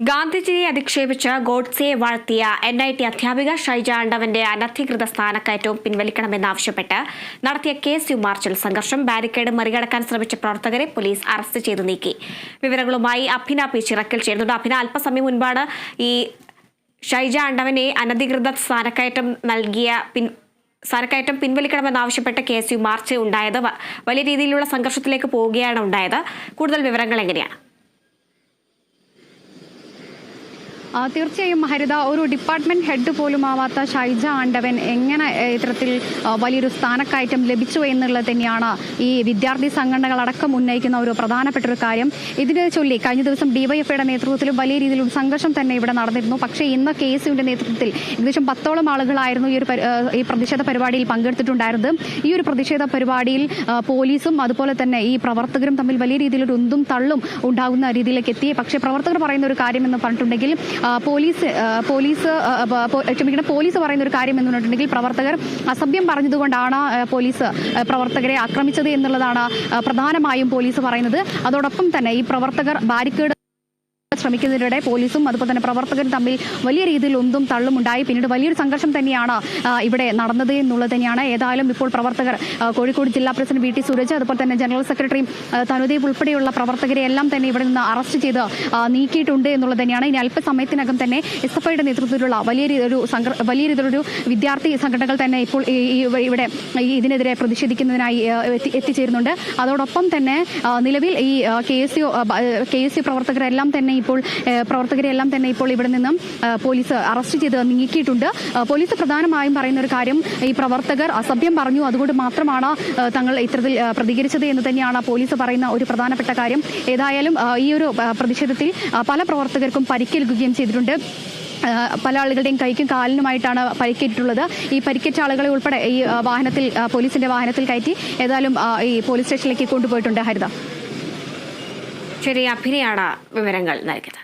ഗാന്ധിജിയെ അധിക്ഷേപിച്ച് ഗോഡ്സെയെ വാഴ്ത്തിയ NIT അധ്യാപിക ഷൈജ ആണ്ടവന്റെ അനധികൃത സ്ഥാനക്കയറ്റവും പിൻവലിക്കണമെന്നാവശ്യപ്പെട്ട് നടത്തിയ KSU മാർച്ചിൽ സംഘർഷം. ബാരിക്കേഡ് മറികടക്കാൻ ശ്രമിച്ച പ്രവർത്തകരെ പോലീസ് അറസ്റ്റ് ചെയ്തു നീക്കി. വിവരങ്ങളുമായി അഭിന പി ചിറക്കൽ ചേരുന്നുണ്ട്. അഭിന, അല്പസമയം മുൻപാണ് ഈ ഷൈജ ആണ്ടവനെ അനധികൃത സ്ഥാനക്കയറ്റം പിൻവലിക്കണമെന്നാവശ്യപ്പെട്ട് KSU മാർച്ച് ഉണ്ടായത്. വലിയ രീതിയിലുള്ള സംഘർഷത്തിലേക്ക് പോവുകയാണ് ഉണ്ടായത്. കൂടുതൽ വിവരങ്ങൾ എങ്ങനെയാണ്? തീർച്ചയായും ഹരിത, ഒരു ഡിപ്പാർട്ട്മെന്റ് ഹെഡ് പോലും ആവാത്ത ഷൈജ ആണ്ടവൻ എങ്ങനെ ഇത്തരത്തിൽ വലിയൊരു സ്ഥാനക്കയറ്റം ലഭിച്ചു എന്നുള്ളത് തന്നെയാണ് ഈ വിദ്യാർത്ഥി സംഘടനകളടക്കം ഉന്നയിക്കുന്ന ഒരു പ്രധാനപ്പെട്ട ഒരു കാര്യം. ഇതിനെ ചൊല്ലി കഴിഞ്ഞ ദിവസം ഡിവൈഎഫ്ഐയുടെ നേതൃത്വത്തിൽ വലിയ രീതിയിലുള്ള സംഘർഷം തന്നെ ഇവിടെ നടന്നിരുന്നു. പക്ഷേ ഇന്ന് KSUവിന്റെ നേതൃത്വത്തിൽ ഏകദേശം 10ഓളം ആളുകളായിരുന്നു ഈ പ്രതിഷേധ പരിപാടിയിൽ പങ്കെടുത്തിട്ടുണ്ടായിരുന്നത്. ഈ ഒരു പ്രതിഷേധ പരിപാടിയിൽ പോലീസും അതുപോലെ തന്നെ ഈ പ്രവർത്തകരും തമ്മിൽ വലിയ രീതിയിലൊരു ഉന്തും തള്ളും ഉണ്ടാകുന്ന രീതിയിലേക്ക് എത്തി. പക്ഷേ പ്രവർത്തകർ പറയുന്ന ഒരു കാര്യം എന്ന് പറഞ്ഞിട്ടുണ്ടെങ്കിൽ പോലീസ് പറയുന്ന ഒരു കാര്യം എന്ന് പറഞ്ഞിട്ടുണ്ടെങ്കിൽ പ്രവർത്തകർ അസഭ്യം പറഞ്ഞതുകൊണ്ടാണ് പോലീസ് പ്രവർത്തകരെ ആക്രമിച്ചത് എന്നുള്ളതാണ് പ്രധാനമായും പോലീസ് പറയുന്നത്. അതോടൊപ്പം തന്നെ ഈ പ്രവർത്തകർ ബാരിക്കേഡ് ശ്രമിക്കുന്നതിനിടെ പോലീസും അതുപോലെ തന്നെ പ്രവർത്തകരും തമ്മിൽ വലിയ രീതിയിൽ ഉന്തും തള്ളും ഉണ്ടായി. പിന്നീട് വലിയൊരു സംഘർഷം തന്നെയാണ് ഇവിടെ നടന്നത് എന്നുള്ളത് തന്നെയാണ്. ഏതായാലും ഇപ്പോൾ പ്രവർത്തകർ കോഴിക്കോട് ജില്ലാ പ്രസിഡന്റ് VT സൂരജ്, അതുപോലെ തന്നെ ജനറൽ സെക്രട്ടറി തനുദേവ് ഉൾപ്പെടെയുള്ള പ്രവർത്തകരെ എല്ലാം തന്നെ ഇവിടെ നിന്ന് അറസ്റ്റ് ചെയ്ത് നീക്കിയിട്ടുണ്ട് എന്നുള്ളത് തന്നെയാണ്. ഇനി അല്പസമയത്തിനകം തന്നെ SFIയുടെ നേതൃത്വത്തിലുള്ള വലിയ രീതിയിലൊരു വിദ്യാർത്ഥി സംഘടനകൾ തന്നെ ഇപ്പോൾ ഇവിടെ ഇതിനെതിരെ പ്രതിഷേധിക്കുന്നതിനായി എത്തിച്ചേരുന്നുണ്ട്. അതോടൊപ്പം തന്നെ നിലവിൽ ഈ KSU പ്രവർത്തകരെല്ലാം തന്നെ ഇപ്പോൾ ഇവിടെ നിന്നും പോലീസ് അറസ്റ്റ് ചെയ്ത് നീക്കിയിട്ടുണ്ട്. പോലീസ് പ്രധാനമായും പറയുന്ന ഒരു കാര്യം, ഈ പ്രവർത്തകർ അസഭ്യം പറഞ്ഞു, അതുകൊണ്ട് മാത്രമാണ് തങ്ങൾ ഇത്തരത്തിൽ പ്രതികരിച്ചത് എന്ന് തന്നെയാണ് പോലീസ് പറയുന്ന ഒരു പ്രധാനപ്പെട്ട കാര്യം. ഏതായാലും ഈ ഒരു പ്രതിഷേധത്തിൽ പല പ്രവർത്തകർക്കും പരിക്കേൽക്കുകയും ചെയ്തിട്ടുണ്ട്. പല ആളുകളുടെയും കൈക്കും കാലിനുമായിട്ടാണ് പരിക്കേറ്റിട്ടുള്ളത്. ഈ പരിക്കേറ്റ ആളുകളെ ഉൾപ്പെടെ ഈ പോലീസിന്റെ വാഹനത്തിൽ കയറ്റി ഏതായാലും ഈ പോലീസ് സ്റ്റേഷനിലേക്ക് കൊണ്ടുപോയിട്ടുണ്ട്. ഹരിത, ശരി, അഭിനയാണ് വിവരങ്ങൾ നൽകിയത്.